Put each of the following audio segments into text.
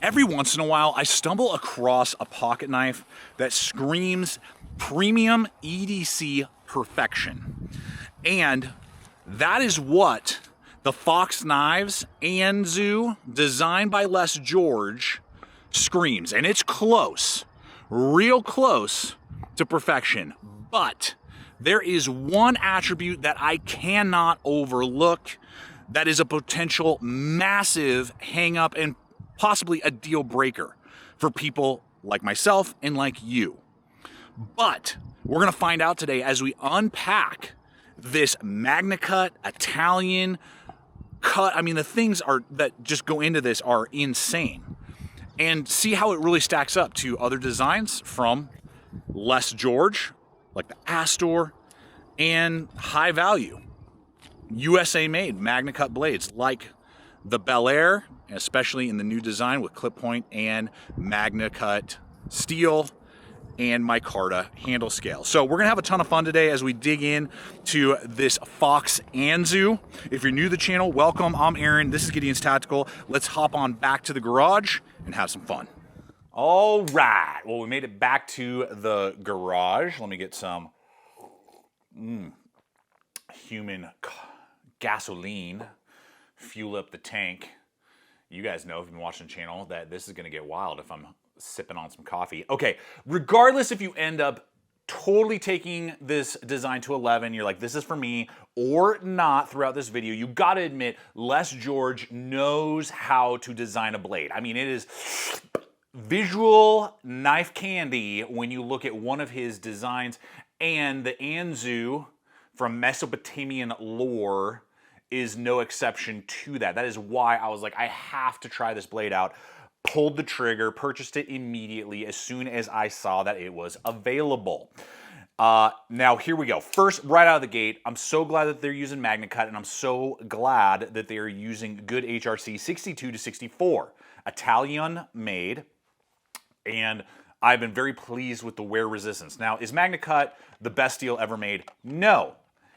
Every once in a while, I stumble across a pocket knife that screams premium EDC perfection. And that is what the Fox Knives ANZU, designed by Les George, screams. And it's close, real close to perfection. But there is one attribute that I cannot overlook that is a potential massive hang-up and possibly a deal breaker for people like myself and like you. But we're going to find out today as we unpack this Maganacut Italian cut. I mean, the things that just go into this are insane. And see how it really stacks up to other designs from Les George, like the ASTOR, and high value USA made Maganacut blades like the Bel Air, especially in the new design with clip point and Maganacut steel and micarta handle scale. So we're gonna have a ton of fun today as we dig in to this Fox ANZU. If you're new to the channel, welcome. I'm Aaron. This is Gideonstactical. Let's hop on back to the garage and have some fun. All right. Well, we made it back to the garage. Let me get some human gasoline, fuel up the tank. You guys know, if you've been watching the channel, that this is gonna get wild if I'm sipping on some coffee. Okay, regardless if you end up totally taking this design to 11, you're like, this is for me, or not throughout this video, you gotta admit, Les George knows how to design a blade. I mean, it is visual knife candy when you look at one of his designs, and the ANZU from Mesopotamian lore is no exception to that. That is why I was like, I have to try this blade out. Pulled the trigger, purchased it immediately as soon as I saw that it was available. Now here we go. First, right out of the gate, I'm so glad that they're using Maganacut, and I'm so glad that they are using good HRC 62 to 64. Italian made, and I've been very pleased with the wear resistance. Now, is Maganacut the best steel ever made? No.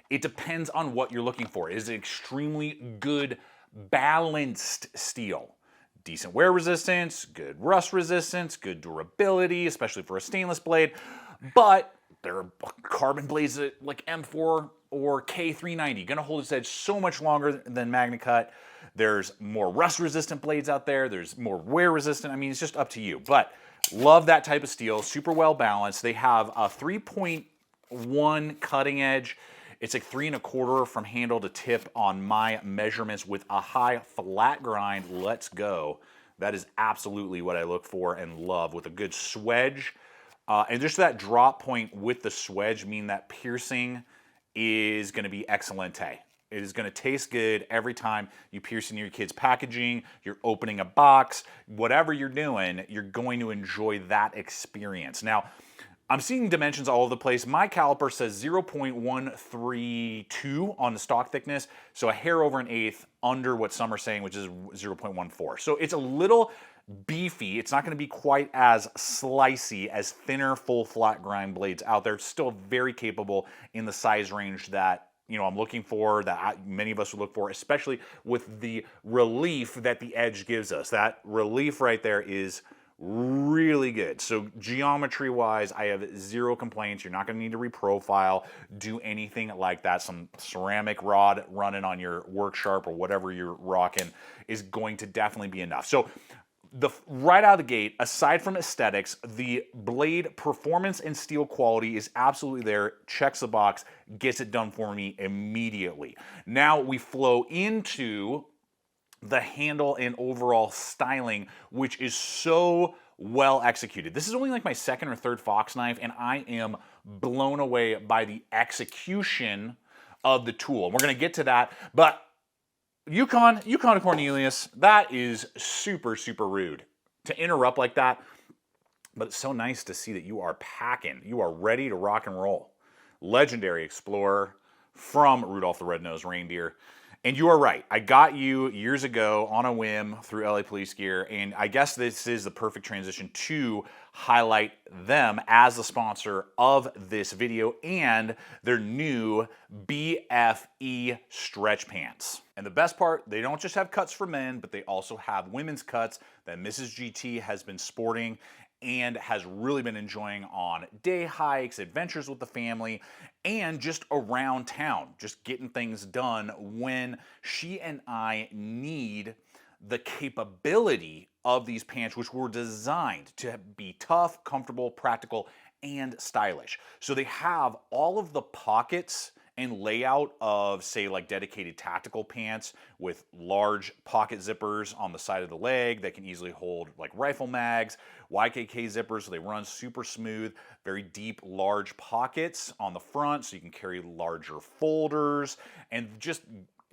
It depends on what you're looking for. It is an extremely good, balanced steel. Decent wear resistance, good rust resistance, good durability, especially for a stainless blade. But there are carbon blades like M4 or K390, gonna hold its edge so much longer than Maganacut. There's more rust resistant blades out there. There's more wear resistant. I mean, it's just up to you. But love that type of steel, super well balanced. They have a 3.1 cutting edge. It's like 3 1/4 from handle to tip on my measurements with a high flat grind. Let's go. That is absolutely what I look for and love, with a good swedge. And just that drop point with the swedge mean that piercing is gonna be excellente. It is gonna taste good every time you pierce in your kid's packaging, you're opening a box, whatever you're doing, you're going to enjoy that experience. Now, I'm seeing dimensions all over the place. My caliper says 0.132 on the stock thickness, so a hair over an eighth under what some are saying, which is 0.14. So it's a little beefy. It's not gonna be quite as slicey as thinner, full flat grind blades out there. Still very capable in the size range that I'm looking for, that many of us would look for, especially with the relief that the edge gives us. That relief right there is really good. So geometry wise, I have zero complaints. You're not going to need to reprofile, do anything like that. Some ceramic rod running on your work sharp or whatever you're rocking is going to definitely be enough. So right out of the gate, aside from aesthetics, the blade performance and steel quality is absolutely there. Checks the box, gets it done for me immediately. Now we flow into the handle and overall styling, which is so well executed. This is only like my second or third Fox knife, and I am blown away by the execution of the tool. We're gonna get to that, but Yukon Cornelius, that is super, super rude to interrupt like that, but it's so nice to see that you are packing. You are ready to rock and roll. Legendary explorer from Rudolph the Red-Nosed Reindeer. And you are right. I got you years ago on a whim through LA Police Gear, and I guess this is the perfect transition to highlight them as the sponsor of this video and their new BFE stretch pants. And the best part, they don't just have cuts for men, but they also have women's cuts that Mrs. GT has been sporting and has really been enjoying on day hikes, adventures with the family, and just around town, just getting things done when she and I need the capability of these pants, which were designed to be tough, comfortable, practical, and stylish. So they have all of the pockets and layout of, say, like dedicated tactical pants with large pocket zippers on the side of the leg that can easily hold like rifle mags, YKK zippers, so they run super smooth, very deep, large pockets on the front so you can carry larger folders, and just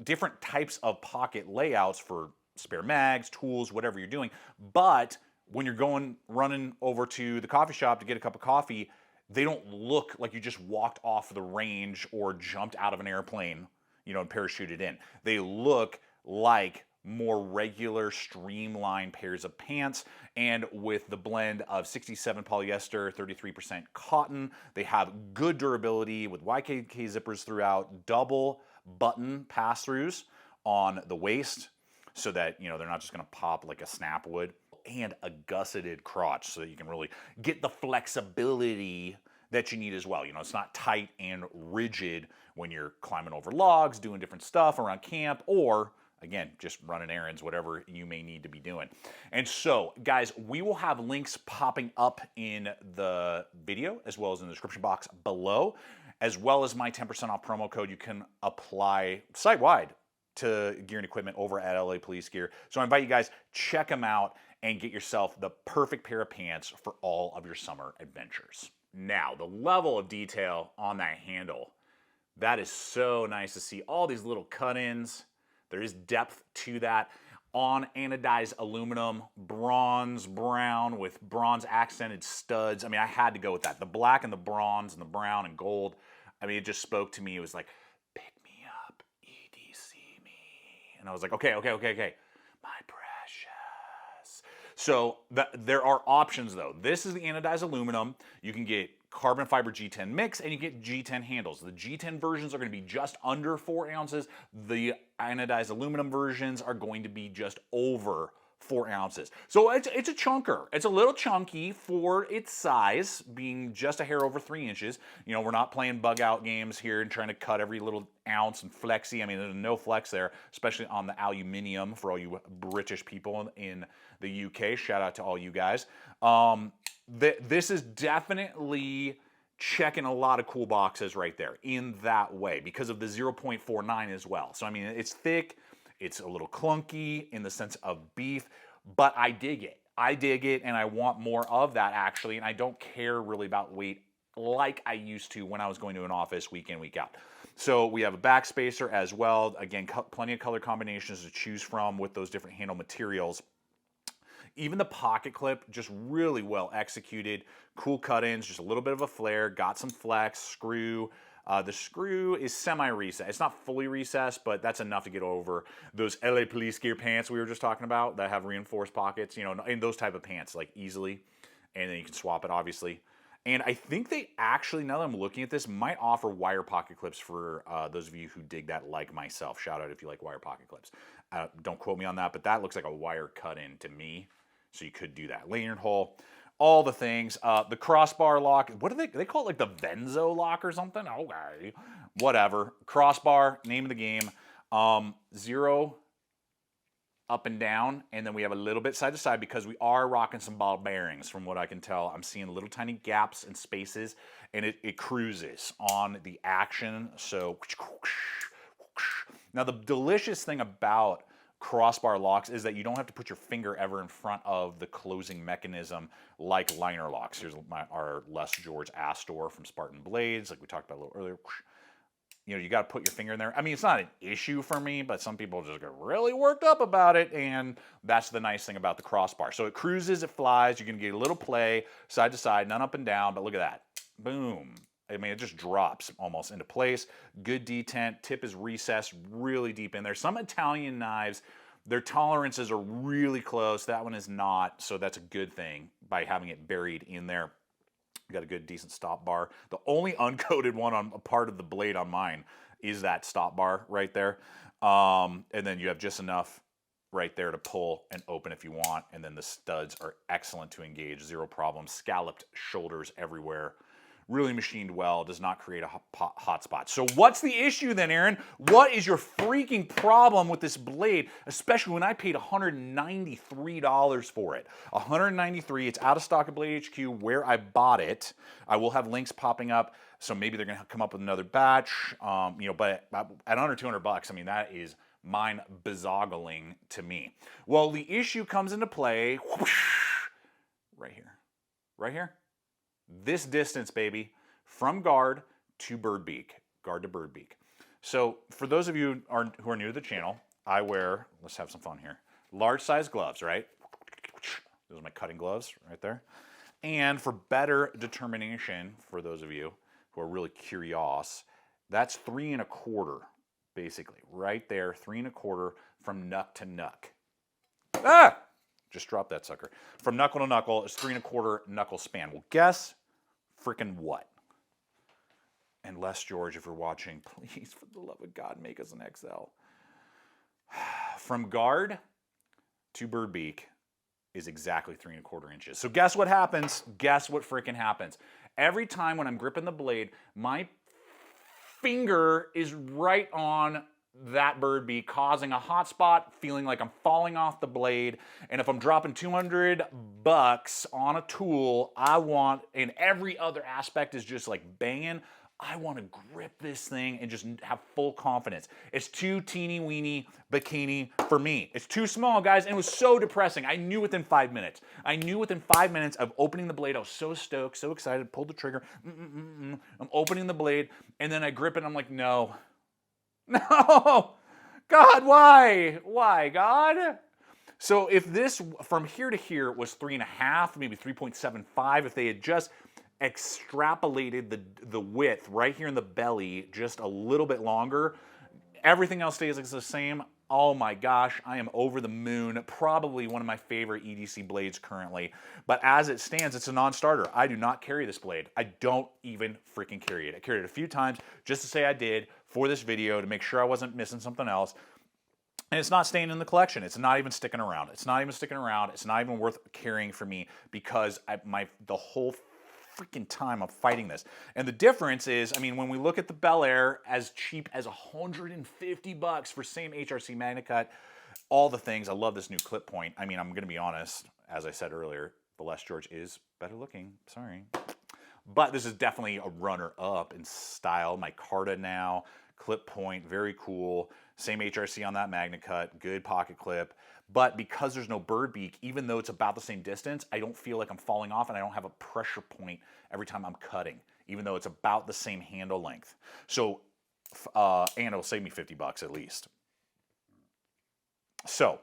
different types of pocket layouts for spare mags, tools, whatever you're doing. But when you're running over to the coffee shop to get a cup of coffee, they don't look like you just walked off the range or jumped out of an airplane, you know, and parachuted in. They look like more regular, streamlined pairs of pants, and with the blend of 67 polyester, 33% cotton, they have good durability with YKK zippers throughout, double button pass-throughs on the waist so that, you know, they're not just gonna pop like a snap would, and a gusseted crotch so that you can really get the flexibility that you need as well. You know, it's not tight and rigid when you're climbing over logs, doing different stuff around camp, or again, just running errands, whatever you may need to be doing. And so, guys, we will have links popping up in the video as well as in the description box below, as well as my 10% off promo code you can apply site-wide to gear and equipment over at LA Police Gear. So I invite you guys, check them out and get yourself the perfect pair of pants for all of your summer adventures. Now, the level of detail on that handle, that is so nice to see. All these little cut-ins. There is depth to that. On anodized aluminum, bronze brown with bronze accented studs. I mean, I had to go with that. The black and the bronze and the brown and gold. I mean, it just spoke to me. It was like, pick me up, EDC me. And I was like, okay. My precious. So there are options though. This is the anodized aluminum. You can get carbon fiber G10 mix and you get G10 handles. The G10 versions are going to be just under 4 ounces. The anodized aluminum versions are going to be just over 4 ounces. So it's a chunker. It's a little chunky for its size, being just a hair over 3 inches. You know, we're not playing bug out games here and trying to cut every little ounce and flexy. I mean, there's no flex there, especially on the aluminium for all you British people in the UK. Shout out to all you guys. This is definitely checking a lot of cool boxes right there in that way because of the 0.49 as well. So, I mean, it's thick, it's a little clunky in the sense of beef, but I dig it. I dig it, and I want more of that, actually, and I don't care really about weight like I used to when I was going to an office week in, week out. So we have a back spacer as well. Again, plenty of color combinations to choose from with those different handle materials. Even the pocket clip, just really well executed. Cool cut-ins, just a little bit of a flare, got some flex, screw. The screw is semi-recessed. It's not fully recessed, but that's enough to get over those LA Police Gear pants we were just talking about that have reinforced pockets, you know, in those type of pants, like easily. And then you can swap it, obviously. And I think they actually, now that I'm looking at this, might offer wire pocket clips for those of you who dig that like myself. Shout out if you like wire pocket clips. Don't quote me on that, but that looks like a wire cut-in to me. So you could do that. Lanyard hole, all the things. The crossbar lock, what do they call it, like the Venzo lock or something? Okay, whatever. Crossbar, name of the game. 0 up and down, and then we have a little bit side to side because we are rocking some ball bearings from what I can tell. I'm seeing little tiny gaps and spaces, and it cruises on the action. So now the delicious thing about crossbar locks is that you don't have to put your finger ever in front of the closing mechanism like liner locks. Here's our Les George Astor from Spartan Blades, like we talked about a little earlier. You know, you got to put your finger in there. I mean, it's not an issue for me, but some people just get really worked up about it, and that's the nice thing about the crossbar. So it cruises, it flies, you can get a little play, side to side, none up and down, but look at that. Boom. I mean, it just drops almost into place. Good detent, tip is recessed really deep in there. Some Italian knives, their tolerances are really close. That one is not, so that's a good thing by having it buried in there. Got a good, decent stop bar. The only uncoated one on a part of the blade on mine is that stop bar right there. And then you have just enough right there to pull and open if you want. And then the studs are excellent to engage, zero problem. Scalloped shoulders everywhere. Really machined well, does not create a hot spot. So what's the issue then, Aaron? What is your freaking problem with this blade, especially when I paid $193 for it? $193, it's out of stock at Blade HQ where I bought it. I will have links popping up, so maybe they're gonna come up with another batch, you know, but at under 200 bucks, I mean, that is mind-boggling to me. Well, the issue comes into play right here, right here. This distance, baby, from guard to bird beak, guard to bird beak. So for those of you who are new to the channel, I wear, let's have some fun here, large size gloves, right? Those are my cutting gloves right there. And for better determination, for those of you who are really curious, that's 3 1/4, basically, right there, 3 1/4 from knuck to knuck. Ah! Just drop that sucker. From knuckle to knuckle is 3 1/4 knuckle span. Well, guess freaking what? And Les George, if you're watching, please, for the love of God, make us an XL. From guard to bird beak is exactly 3 1/4 inches. So guess what happens? Guess what freaking happens? Every time when I'm gripping the blade, my finger is right on that bird beak, causing a hot spot, feeling like I'm falling off the blade. And if I'm dropping 200 bucks on a tool, I want, and every other aspect is just like banging, I want to grip this thing and just have full confidence. It's too teeny weeny bikini for me. It's too small, guys, and it was so depressing. I knew within 5 minutes. I knew within 5 minutes of opening the blade, I was so stoked, so excited, pulled the trigger. I'm opening the blade, and then I grip it, and I'm like, no. No, God, why? Why, God? So if this from here to here was 3 1/2, maybe 3.75, if they had just extrapolated the width right here in the belly just a little bit longer, everything else stays the same. Oh my gosh, I am over the moon. Probably one of my favorite EDC blades currently. But as it stands, it's a non-starter. I do not carry this blade. I don't even freaking carry it. I carried it a few times just to say I did for this video to make sure I wasn't missing something else. And it's not staying in the collection. It's not even sticking around. It's not even sticking around. It's not even worth carrying for me because the whole freaking time I'm fighting this. And the difference is, I mean, when we look at the Bel Air, as cheap as 150 bucks for same HRC Maganacut, all the things. I love this new clip point. I mean, I'm going to be honest, as I said earlier, the Les George is better looking. Sorry. But this is definitely a runner-up in style. Micarta now, clip point, very cool. Same HRC on that Maganacut, good pocket clip. But because there's no bird beak, even though it's about the same distance, I don't feel like I'm falling off and I don't have a pressure point every time I'm cutting, even though it's about the same handle length. So, and it'll save me 50 bucks at least. So,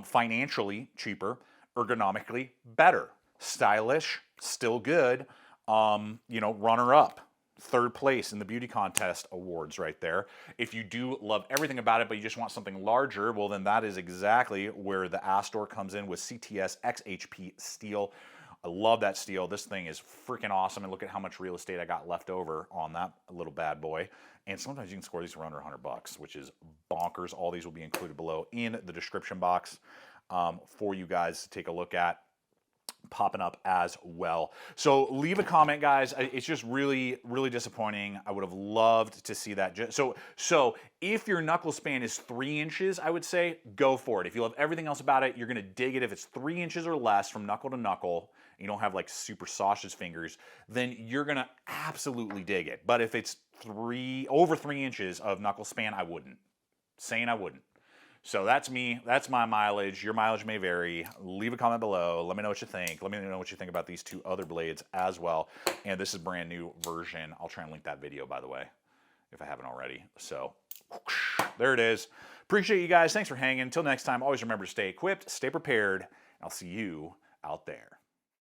financially cheaper, ergonomically better, stylish, still good, you know, runner up. 3rd place in the beauty contest awards right there. If you do love everything about it, but you just want something larger, well, then that is exactly where the ASTOR comes in with CTS XHP steel. I love that steel. This thing is freaking awesome. And look at how much real estate I got left over on that little bad boy. And sometimes you can score these for under 100 bucks, which is bonkers. All these will be included below in the description box for you guys to take a look at. Popping up as well. So leave a comment, guys. It's just really, really disappointing. I would have loved to see that. So if your knuckle span is 3 inches, I would say go for it. If you love everything else about it, you're going to dig it. If it's 3 inches or less from knuckle to knuckle, you don't have like super sausage fingers, then you're going to absolutely dig it. But if it's over 3 inches of knuckle span, I wouldn't. Saying I wouldn't. So that's me. That's my mileage. Your mileage may vary. Leave a comment below. Let me know what you think. Let me know what you think about these 2 other blades as well. And this is a brand new version. I'll try and link that video, by the way, if I haven't already. So there it is. Appreciate you guys. Thanks for hanging. Until next time, always remember to stay equipped, stay prepared, and I'll see you out there.